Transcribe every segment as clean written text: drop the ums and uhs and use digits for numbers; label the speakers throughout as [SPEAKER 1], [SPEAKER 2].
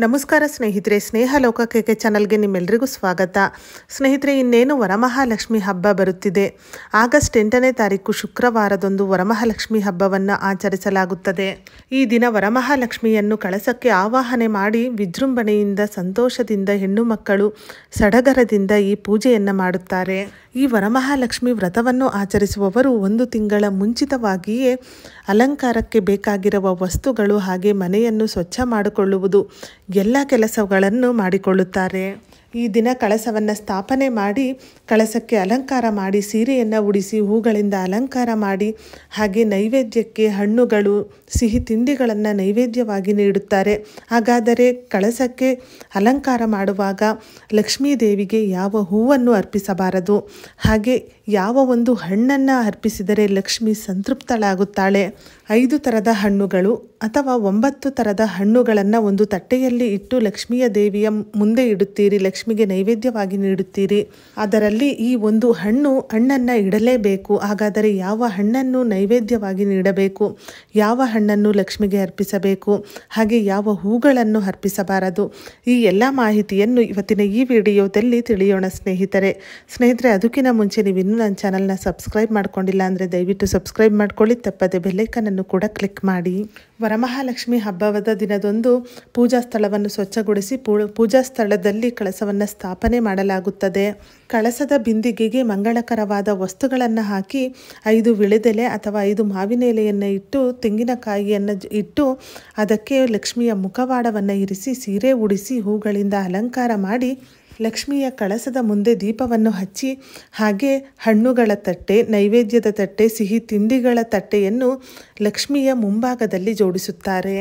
[SPEAKER 1] ನಮಸ್ಕಾರ ಸ್ನೇಹಿತರೆ, ಸ್ನೇಹ ಲೋಕಕ್ಕೆ ಚಾನಲ್ಗೆ ನಿಮ್ಮೆಲ್ಲರಿಗೂ ಸ್ವಾಗತ. ಸ್ನೇಹಿತರೆ, ಇನ್ನೇನು ವರಮಹಾಲಕ್ಷ್ಮಿ ಹಬ್ಬ ಬರುತ್ತಿದೆ. ಆಗಸ್ಟ್ 8ನೇ ತಾರೀಕು ಶುಕ್ರವಾರದಂದು ವರಮಹಾಲಕ್ಷ್ಮಿ ಹಬ್ಬವನ್ನು ಆಚರಿಸಲಾಗುತ್ತದೆ. ಈ ದಿನ ವರಮಹಾಲಕ್ಷ್ಮಿಯನ್ನು ಕಳಸಕ್ಕೆ ಆವಾಹನೆ ಮಾಡಿ ವಿಜೃಂಭಣೆಯಿಂದ ಸಂತೋಷದಿಂದ ಹೆಣ್ಣು ಮಕ್ಕಳು ಸಡಗರದಿಂದ ಈ ಪೂಜೆಯನ್ನು ಮಾಡುತ್ತಾರೆ. ಈ ವರಮಹಾಲಕ್ಷ್ಮಿ ವ್ರತವನ್ನು ಆಚರಿಸುವವರು 1 ತಿಂಗಳ ಮುಂಚಿತವಾಗಿಯೇ ಅಲಂಕಾರಕ್ಕೆ ಬೇಕಾಗಿರುವ ವಸ್ತುಗಳು ಹಾಗೆ ಮನೆಯನ್ನು ಸ್ವಚ್ಛ ಮಾಡಿಕೊಳ್ಳುವುದು ಎಲ್ಲ ಕೆಲಸಗಳನ್ನು ಮಾಡಿಕೊಳ್ಳುತ್ತಾರೆ. ಈ ದಿನ ಕಳಸವನ್ನು ಸ್ಥಾಪನೆ ಮಾಡಿ ಕಳಸಕ್ಕೆ ಅಲಂಕಾರ ಮಾಡಿ ಸೀರೆಯನ್ನು ಉಡಿಸಿ ಹೂಗಳಿಂದ ಅಲಂಕಾರ ಮಾಡಿ ಹಾಗೆ ನೈವೇದ್ಯಕ್ಕೆ ಹಣ್ಣುಗಳು ಸಿಹಿ ತಿಂಡಿಗಳನ್ನು ನೈವೇದ್ಯವಾಗಿ ನೀಡುತ್ತಾರೆ. ಹಾಗಾದರೆ ಕಳಸಕ್ಕೆ ಅಲಂಕಾರ ಮಾಡುವಾಗ ಲಕ್ಷ್ಮೀ ದೇವಿಗೆ ಯಾವ ಹೂವನ್ನು ಅರ್ಪಿಸಬಾರದು, ಹಾಗೆ ಯಾವ ಒಂದು ಹಣ್ಣನ್ನು ಅರ್ಪಿಸಿದರೆ ಲಕ್ಷ್ಮಿ ಸಂತೃಪ್ತಳಾಗುತ್ತಾಳೆ? 5 ಥರದ ಹಣ್ಣುಗಳು ಅಥವಾ 9 ಥರದ ಹಣ್ಣುಗಳನ್ನು ಒಂದು ತಟ್ಟೆಯಲ್ಲಿ ಇಟ್ಟು ಲಕ್ಷ್ಮಿಯ ದೇವಿಯ ಮುಂದೆ ಇಡುತ್ತೀರಿ, ಲಕ್ಷ್ಮಿಗೆ ನೈವೇದ್ಯವಾಗಿ ನೀಡುತ್ತೀರಿ. ಅದರಲ್ಲಿ ಈ ಒಂದು ಹಣ್ಣನ್ನು ಇಡಲೇಬೇಕು. ಹಾಗಾದರೆ ಯಾವ ಹಣ್ಣನ್ನು ನೈವೇದ್ಯವಾಗಿ ನೀಡಬೇಕು, ಯಾವ ಹಣ್ಣನ್ನು ಲಕ್ಷ್ಮಿಗೆ ಅರ್ಪಿಸಬೇಕು, ಹಾಗೆ ಯಾವ ಹೂಗಳನ್ನು ಅರ್ಪಿಸಬಾರದು, ಈ ಎಲ್ಲ ಮಾಹಿತಿಯನ್ನು ಇವತ್ತಿನ ಈ ವಿಡಿಯೋದಲ್ಲಿ ತಿಳಿಯೋಣ ಸ್ನೇಹಿತರೆ. ಅದಕ್ಕಿಂತ ಮುಂಚೆ ನೀವು ಇನ್ನೂ ನನ್ನ ಚಾನಲ್ನ ಸಬ್ಸ್ಕ್ರೈಬ್ ಮಾಡ್ಕೊಂಡಿಲ್ಲ ಅಂದರೆ ದಯವಿಟ್ಟು ಸಬ್ಸ್ಕ್ರೈಬ್ ಮಾಡ್ಕೊಳ್ಳಿ, ತಪ್ಪದೆ ಬೆಲ್ಲೈಕನನ್ನು ಕೂಡ ಕ್ಲಿಕ್ ಮಾಡಿ. ವರಮಹಾಲಕ್ಷ್ಮಿ ಹಬ್ಬದ ದಿನದಂದು ಪೂಜಾ ಸ್ಥಳವನ್ನು ಸ್ವಚ್ಛಗೊಳಿಸಿ ಪೂಜಾ ಸ್ಥಳದಲ್ಲಿ ಕಳಸವನ್ನು ಸ್ಥಾಪನೆ ಮಾಡಲಾಗುತ್ತದೆ. ಕಳಸದ ಬಿಂದಿಗೆಗೆ ಮಂಗಳಕರವಾದ ವಸ್ತುಗಳನ್ನು ಹಾಕಿ 5 ವಿಳೆದೆಲೆ ಅಥವಾ 5 ಮಾವಿನ ಎಲೆಯನ್ನು ಇಟ್ಟು ತೆಂಗಿನಕಾಯಿಯನ್ನು ಇಟ್ಟು ಅದಕ್ಕೆ ಲಕ್ಷ್ಮಿಯ ಮುಖವಾಡವನ್ನು ಇರಿಸಿ ಸೀರೆ ಉಡಿಸಿ ಹೂಗಳಿಂದ ಅಲಂಕಾರ ಮಾಡಿ ಲಕ್ಷ್ಮಿಯ ಕಳಸದ ಮುಂದೆ ದೀಪವನ್ನು ಹಚ್ಚಿ ಹಾಗೆ ಹಣ್ಣುಗಳ ತಟ್ಟೆ, ನೈವೇದ್ಯದ ತಟ್ಟೆ, ಸಿಹಿ ತಿಂಡಿಗಳ ತಟ್ಟೆಯನ್ನು ಲಕ್ಷ್ಮಿಯ ಮುಂಭಾಗದಲ್ಲಿ ಜೋಡಿಸುತ್ತಾರೆ.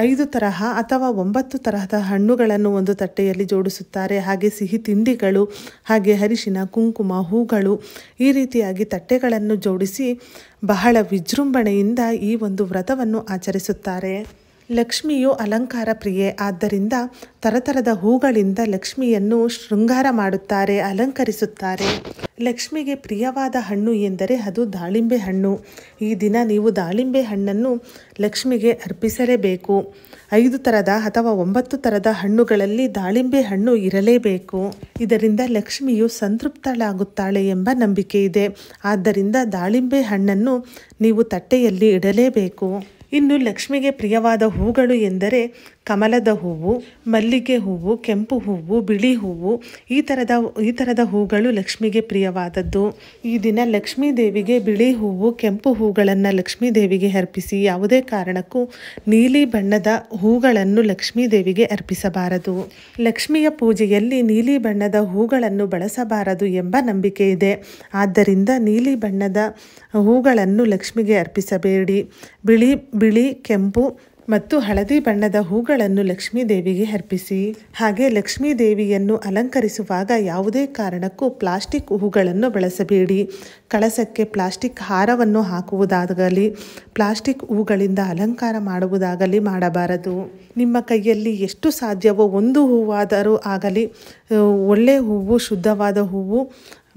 [SPEAKER 1] 5 ತರಹ ಅಥವಾ 9 ತರಹದ ಹಣ್ಣುಗಳನ್ನು ಒಂದು ತಟ್ಟೆಯಲ್ಲಿ ಜೋಡಿಸುತ್ತಾರೆ. ಹಾಗೆ ಸಿಹಿ ತಿಂಡಿಗಳು ಹಾಗೆ ಅರಿಶಿನ, ಕುಂಕುಮ, ಹೂಗಳು ಈ ರೀತಿಯಾಗಿ ತಟ್ಟೆಗಳನ್ನು ಜೋಡಿಸಿ ಬಹಳ ವಿಜೃಂಭಣೆಯಿಂದ ಈ ಒಂದು ವ್ರತವನ್ನು ಆಚರಿಸುತ್ತಾರೆ. ಲಕ್ಷ್ಮಿಯು ಅಲಂಕಾರ ಪ್ರಿಯೆ, ಆದ್ದರಿಂದ ತರತರದ ಹೂಗಳಿಂದ ಲಕ್ಷ್ಮಿಯನ್ನು ಶೃಂಗಾರ ಮಾಡುತ್ತಾರೆ, ಅಲಂಕರಿಸುತ್ತಾರೆ. ಲಕ್ಷ್ಮಿಗೆ ಪ್ರಿಯವಾದ ಹಣ್ಣು ಎಂದರೆ ಅದು ದಾಳಿಂಬೆ ಹಣ್ಣು. ಈ ದಿನ ನೀವು ದಾಳಿಂಬೆ ಹಣ್ಣನ್ನು ಲಕ್ಷ್ಮಿಗೆ ಅರ್ಪಿಸಲೇಬೇಕು. 5 ಥರದ ಅಥವಾ 9 ಥರದ ಹಣ್ಣುಗಳಲ್ಲಿ ದಾಳಿಂಬೆ ಹಣ್ಣು ಇರಲೇಬೇಕು. ಇದರಿಂದ ಲಕ್ಷ್ಮಿಯು ಸಂತೃಪ್ತಳಾಗುತ್ತಾಳೆ ಎಂಬ ನಂಬಿಕೆ ಇದೆ. ಆದ್ದರಿಂದ ದಾಳಿಂಬೆ ಹಣ್ಣನ್ನು ನೀವು ತಟ್ಟೆಯಲ್ಲಿ ಇಡಲೇಬೇಕು. ಇನ್ನು ಲಕ್ಷ್ಮಿಗೆ ಪ್ರಿಯವಾದ ಹೂಗಳು ಎಂದರೆ ಕಮಲದ ಹೂವು, ಮಲ್ಲಿಗೆ ಹೂವು, ಕೆಂಪು ಹೂವು, ಬಿಳಿ ಹೂವು ಈ ಥರದ ಹೂಗಳು ಲಕ್ಷ್ಮಿಗೆ ಪ್ರಿಯವಾದದ್ದು. ಈ ದಿನ ಲಕ್ಷ್ಮೀ ದೇವಿಗೆ ಬಿಳಿ ಹೂವು, ಕೆಂಪು ಹೂಗಳನ್ನು ಲಕ್ಷ್ಮೀ ದೇವಿಗೆ ಅರ್ಪಿಸಿ. ಯಾವುದೇ ಕಾರಣಕ್ಕೂ ನೀಲಿ ಬಣ್ಣದ ಹೂಗಳನ್ನು ಲಕ್ಷ್ಮೀ ದೇವಿಗೆ ಅರ್ಪಿಸಬಾರದು. ಲಕ್ಷ್ಮಿಯ ಪೂಜೆಯಲ್ಲಿ ನೀಲಿ ಬಣ್ಣದ ಹೂಗಳನ್ನು ಬಳಸಬಾರದು ಎಂಬ ನಂಬಿಕೆ ಇದೆ. ಆದ್ದರಿಂದ ನೀಲಿ ಬಣ್ಣದ ಹೂಗಳನ್ನು ಲಕ್ಷ್ಮಿಗೆ ಅರ್ಪಿಸಬೇಡಿ. ಬಿಳಿ, ಕೆಂಪು ಮತ್ತು ಹಳದಿ ಬಣ್ಣದ ಹೂಗಳನ್ನು ಲಕ್ಷ್ಮೀ ದೇವಿಗೆ ಅರ್ಪಿಸಿ. ಹಾಗೆ ಲಕ್ಷ್ಮೀ ದೇವಿಯನ್ನು ಅಲಂಕರಿಸುವಾಗ ಯಾವುದೇ ಕಾರಣಕ್ಕೂ ಪ್ಲಾಸ್ಟಿಕ್ ಹೂಗಳನ್ನು ಬಳಸಬೇಡಿ. ಕಳಸಕ್ಕೆ ಪ್ಲಾಸ್ಟಿಕ್ ಹಾರವನ್ನು ಹಾಕುವುದಾಗಲಿ ಪ್ಲಾಸ್ಟಿಕ್ ಹೂಗಳಿಂದ ಅಲಂಕಾರ ಮಾಡುವುದಾಗಲಿ ಮಾಡಬಾರದು. ನಿಮ್ಮ ಕೈಯಲ್ಲಿ ಎಷ್ಟು ಸಾಧ್ಯವೋ 1 ಹೂವಾದರೂ ಆಗಲಿ, ಒಳ್ಳೆ ಹೂವು, ಶುದ್ಧವಾದ ಹೂವು,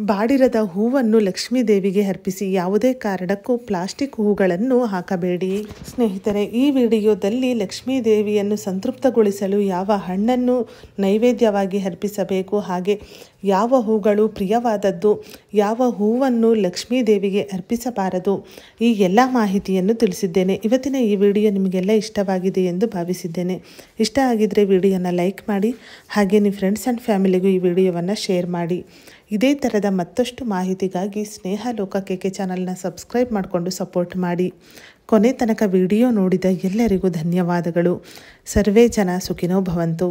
[SPEAKER 1] ಬಾಡಿರದ ಹೂವನ್ನು ಲಕ್ಷ್ಮೀ ದೇವಿಗೆ ಅರ್ಪಿಸಿ. ಯಾವುದೇ ಕಾರಣಕ್ಕೂ ಪ್ಲಾಸ್ಟಿಕ್ ಹೂಗಳನ್ನು ಹಾಕಬೇಡಿ. ಸ್ನೇಹಿತರೆ, ಈ ವಿಡಿಯೋದಲ್ಲಿ ಲಕ್ಷ್ಮೀ ದೇವಿಯನ್ನು ಸಂತೃಪ್ತಗೊಳಿಸಲು ಯಾವ ಹಣ್ಣನ್ನು ನೈವೇದ್ಯವಾಗಿ ಅರ್ಪಿಸಬೇಕು, ಹಾಗೆ ಯಾವ ಹೂಗಳು ಪ್ರಿಯವಾದದ್ದು, ಯಾವ ಹೂವನ್ನು ಲಕ್ಷ್ಮೀ ದೇವಿಗೆ ಅರ್ಪಿಸಬಾರದು, ಈ ಎಲ್ಲ ಮಾಹಿತಿಯನ್ನು ತಿಳಿಸಿದ್ದೇನೆ. ಇವತ್ತಿನ ಈ ವಿಡಿಯೋ ನಿಮಗೆಲ್ಲ ಇಷ್ಟವಾಗಿದೆ ಎಂದು ಭಾವಿಸಿದ್ದೇನೆ. ಇಷ್ಟ ಆಗಿದ್ದರೆ ವಿಡಿಯೋನ ಲೈಕ್ ಮಾಡಿ, ಹಾಗೆ ನಿಮ್ಮ ಫ್ರೆಂಡ್ಸ್ ಆ್ಯಂಡ್ ಫ್ಯಾಮಿಲಿಗೂ ಈ ವಿಡಿಯೋವನ್ನು ಶೇರ್ ಮಾಡಿ. ಇದೇ ಥರದ ಮತ್ತಷ್ಟು ಮಾಹಿತಿಗಾಗಿ ಸ್ನೇಹ ಲೋಕಕ್ಕೆ ಚಾನಲ್ನ ಸಬ್ಸ್ಕ್ರೈಬ್ ಮಾಡಿಕೊಂಡು ಸಪೋರ್ಟ್ ಮಾಡಿ. ಕೊನೆ ತನಕ ವಿಡಿಯೋ ನೋಡಿದ ಎಲ್ಲರಿಗೂ ಧನ್ಯವಾದಗಳು. ಸರ್ವೇ ಜನ ಸುಖಿನೋ ಭವಂತು.